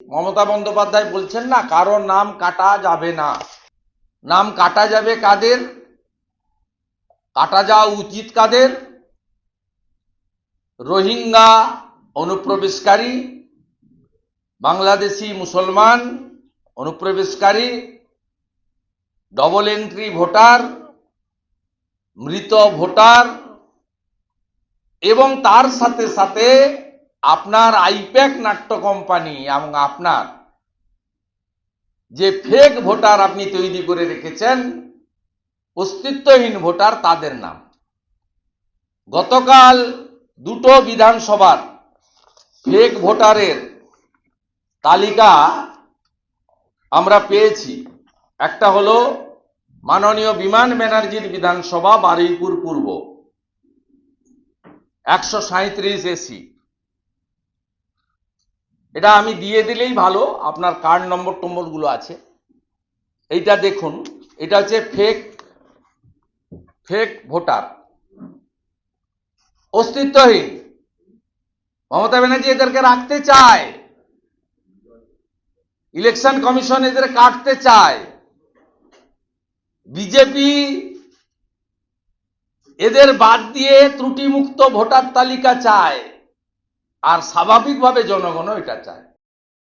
মমতা বন্দ্যোপাধ্যায় বলছেন না, কারো নাম কাটা যাবে না। নাম কাটা যাবে কাদের? কাটা যাওয়া উচিত কাদের? রোহিঙ্গা অনুপ্রবেশকারী, বাংলাদেশি মুসলমান অনুপ্রবেশকারী, ডবল এন্ট্রি ভোটার, মৃত ভোটার, এবং তার সাথে সাথে আপনার আইপ্যাক নাট্য কোম্পানি এবং আপনার যে ফেক ভোটার আপনি তৈরি করে রেখেছেন, অস্তিত্বহীন ভোটার, তাদের নাম। গতকাল দুটো বিধানসভার ফেক ভোটারের তালিকা আমরা পেয়েছি। একটা হলো মাননীয় বিমান ব্যানার্জির বিধানসভা বারুইপুর পূর্ব, 137 এসি। এটা আমি দিয়ে দিলেই ভালো, আপনার কার্ড নম্বর গুলো আছে। এইটা দেখুন, এটা হচ্ছে ফেক ভোটার, অস্তিত্বহীন। মমতা ব্যানার্জি এদেরকে রাখতে চায়, ইলেকশন কমিশন এদের কাটতে চায়, বিজেপি এদের বাদ দিয়ে ত্রুটিমুক্ত ভোটার তালিকা চায়, আর স্বাভাবিকভাবে জনগণও এটা চায়।